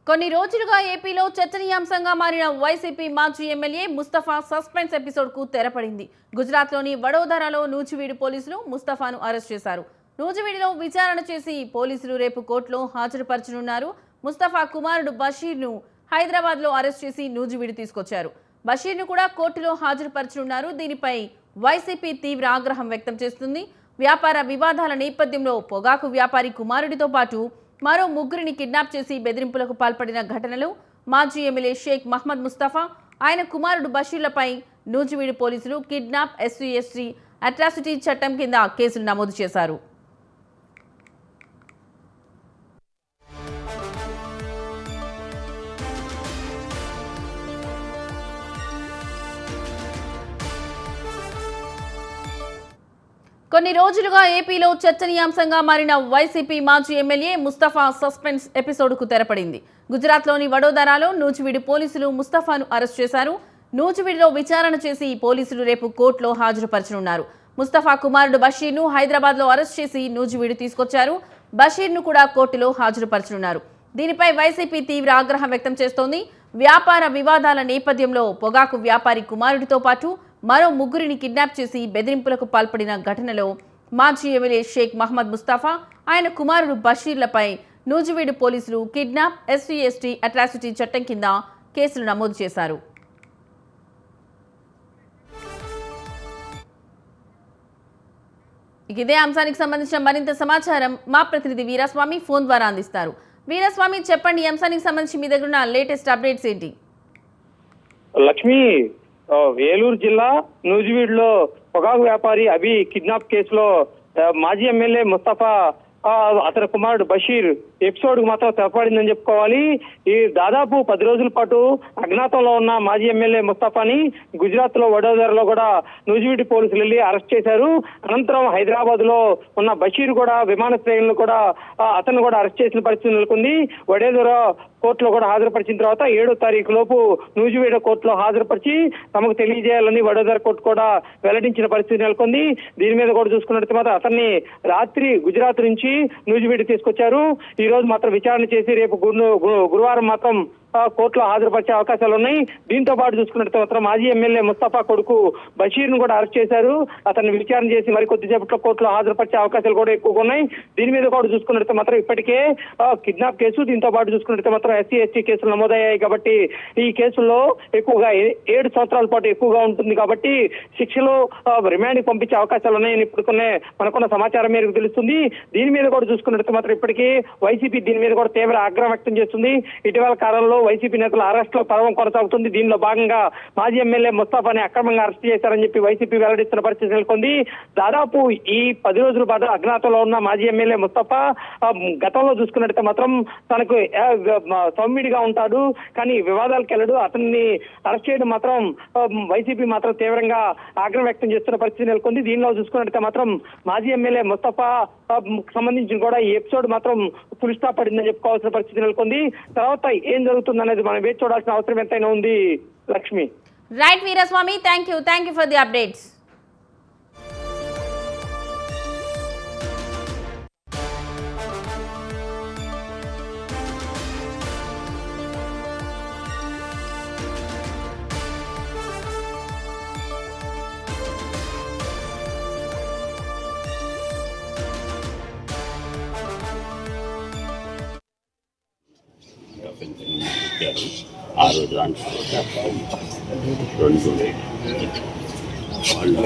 కొన్ని రోజులుగా ఏపీలో చర్చనీయాంశంగా మారిన వైసీపీ మాజీ ఎమ్మెల్యే ముస్తఫా సస్పెన్స్ ఎపిసోడ్కు తెరపడింది. గుజరాత్లోని వడోదరాలో నూజివీడు పోలీసులు ముస్తఫాను అరెస్ట్ చేశారు. నూజివీడులో విచారణ చేసి పోలీసులు రేపు కోర్టులో హాజరుపరచనున్నారు. ముస్తఫా కుమారుడు బషీర్ను హైదరాబాద్లో అరెస్ట్ చేసి నూజివీడు తీసుకొచ్చారు. బషీర్ను కూడా కోర్టులో హాజరుపరచనున్నారు. దీనిపై వైసీపీ తీవ్ర ఆగ్రహం వ్యక్తం చేస్తుంది. వ్యాపార వివాదాల నేపథ్యంలో పొగాకు వ్యాపారి కుమారుడితో పాటు మరో ముగ్గురిని కిడ్నాప్ చేసి బెదిరింపులకు పాల్పడిన ఘటనలు మాజీ ఎమ్మెల్యే షేక్ మహ్మద్ ముస్తఫా, ఆయన కుమారుడు బషీర్లపై నూజివీడు పోలీసులు కిడ్నాప్, ఎస్సీ/ఎస్టీ అట్రాసిటీ చట్టం కింద కేసులు నమోదు చేశారు. కొన్ని రోజులుగా ఏపీలో చర్చనీయాంశంగా మారిన వైసీపీ మాజీ ఎమ్మెల్యే ముస్తఫా సస్పెన్స్ ఎపిసోడ్కు తెరపడింది. గుజరాత్లోని వడోదరాలో నూజివీడు పోలీసులు ముస్తఫాను అరెస్ట్ చేశారు. నూజివీడులో విచారణ చేసి పోలీసులు రేపు కోర్టులో హాజరుపరచనున్నారు. ముస్తఫా కుమారుడు బషీర్ను హైదరాబాద్లో అరెస్ట్ చేసి నూజివీడు తీసుకొచ్చారు. బషీర్ను కూడా కోర్టులో హాజరుపరచనున్నారు. దీనిపై వైసీపీ తీవ్ర ఆగ్రహం వ్యక్తం చేస్తోంది. వ్యాపార వివాదాల నేపథ్యంలో పొగాకు వ్యాపారి కుమారుడితో పాటు మరో ముగ్గురిని కిడ్నాప్ చేసి బెదిరింపులకు పాల్పడిన ఘటనలో మాజీ ఎమ్మెల్యే షేక్ మహ్మద్ ముస్తఫా, ఆయన కుమారుడు బషీర్లపై నూజివీడు పోలీసులు కిడ్నాప్, ఎస్సీ/ఎస్టీ అట్రాసిటీ చట్టం కింద కేసులు నమోదు చేశారు. ఇదే అంశానికి సంబంధించిన మరింత సమాచారం మా ప్రతినిధి వీరస్వామి ఫోన్ ద్వారా అందిస్తారు. వీరస్వామి, చెప్పండి, ఈ అంశానికి సంబంధించి మీ దగ్గర ఉన్న లేటెస్ట్ అప్డేట్స్ ఏంటి? లక్ష్మి, వేలూరు జిల్లా నూజివీడులో పొగాకు వ్యాపారి అభి కిడ్నాప్ కేసులో మాజీ ఎమ్మెల్యే ముస్తఫా, అతని కుమారుడు బషీర్ ఎపిసోడ్ మాత్రం తెరపడిందని చెప్పుకోవాలి. ఈ దాదాపు 10 రోజుల పాటు అజ్ఞాతంలో ఉన్న మాజీ ఎమ్మెల్యే ముస్తఫాని గుజరాత్ లో వడోదరలో కూడా నూజివీడు పోలీసులు వెళ్లి అరెస్ట్ చేశారు. అనంతరం హైదరాబాద్ లో ఉన్న బషీర్ కూడా విమానాశ్రయంలో కూడా అతను కూడా అరెస్ట్ చేసిన పరిస్థితి నెలకొంది. వడోదర కోర్టులో కూడా హాజరుపరిచిన తర్వాత 7వ తారీఖు లోపు నూజివీడు కోర్టులో హాజరుపరిచి తమకు తెలియజేయాలని వడోదర కోర్టు కూడా వెల్లడించిన పరిస్థితి నెలకొంది. దీని మీద కూడా చూసుకున్నట్టు మాత్రం అతన్ని రాత్రి గుజరాత్ నుంచి నూజివీడు తీసుకొచ్చారు. ఈ రోజు మాత్రం విచారణ చేసి రేపు గురువారం మాత్రం కోర్టులో హాజరుపరిచే అవకాశాలు ఉన్నాయి. దీంతో పాటు చూసుకున్నట్టు మాత్రం మాజీ ఎమ్మెల్యే ముస్తఫా కొడుకు బషీర్ ను కూడా అరెస్ట్ చేశారు. అతన్ని విచారణ చేసి మరికొద్దిసేపట్లో కోర్టులో హాజరుపరిచే అవకాశాలు కూడా ఎక్కువగా ఉన్నాయి. దీని మీద కూడా చూసుకున్నట్టు మాత్రం ఇప్పటికే కిడ్నాప్ కేసు, దీంతో పాటు చూసుకున్నట్టు మాత్రం ఎస్సీ/ఎస్టీ కేసులు నమోదయ్యాయి. కాబట్టి ఈ కేసుల్లో ఎక్కువగా 7 సంవత్సరాల పాటు ఎక్కువగా ఉంటుంది. కాబట్టి శిక్షలు రిమాండ్ కి పంపించే అవకాశాలు ఉన్నాయని ఇప్పుడు మనకున్న సమాచారం మేరకు తెలుస్తుంది. దీని మీద కూడా చూసుకున్నట్టు మాత్రం ఇప్పటికీ వైసీపీ దీని మీద కూడా తీవ్ర ఆగ్రహం వ్యక్తం చేస్తుంది. ఇటీవల కాలంలో వైసీపీ నేతల అరెస్ట్ లో పర్వం కొనసాగుతుంది. దీనిలో భాగంగా మాజీ ఎమ్మెల్యే ముస్తఫాని అక్రమంగా అరెస్ట్ చేశారని చెప్పి వైసీపీ వెల్లడిస్తున్న పరిస్థితి నెలకొంది. దాదాపు ఈ 10 రోజుల పాటు అజ్ఞాతంలో ఉన్న మాజీ ఎమ్మెల్యే ముస్తఫా గతంలో చూసుకున్నట్టు మాత్రం తనకు సౌమ్యుడిగా ఉంటాడు, కానీ వివాదాలకు వెళ్ళడు. అతన్ని అరెస్ట్ చేయడం మాత్రం వైసీపీ మాత్రం తీవ్రంగా ఆగ్రహం వ్యక్తం చేస్తున్న పరిస్థితి నెలకొంది. దీనిలో చూసుకున్నట్టు మాత్రం మాజీ ఎమ్మెల్యే ముస్తఫా సంబంధించిన కూడా ఈ ఎపిసోడ్ మాత్రం ఫుల్ స్టాప్ పడిందని చెప్పుకోవాల్సిన పరిస్థితి నెలకొంది. తర్వాత ఏం జరుగుతుంది అనేది మనం వేచి చూడాల్సిన అవసరం ఎంతైనా ఉంది. Lakshmi, right Veeraswamy, thank you for the updates. ఆ రోజు దాంట్లో 2 వాళ్ళు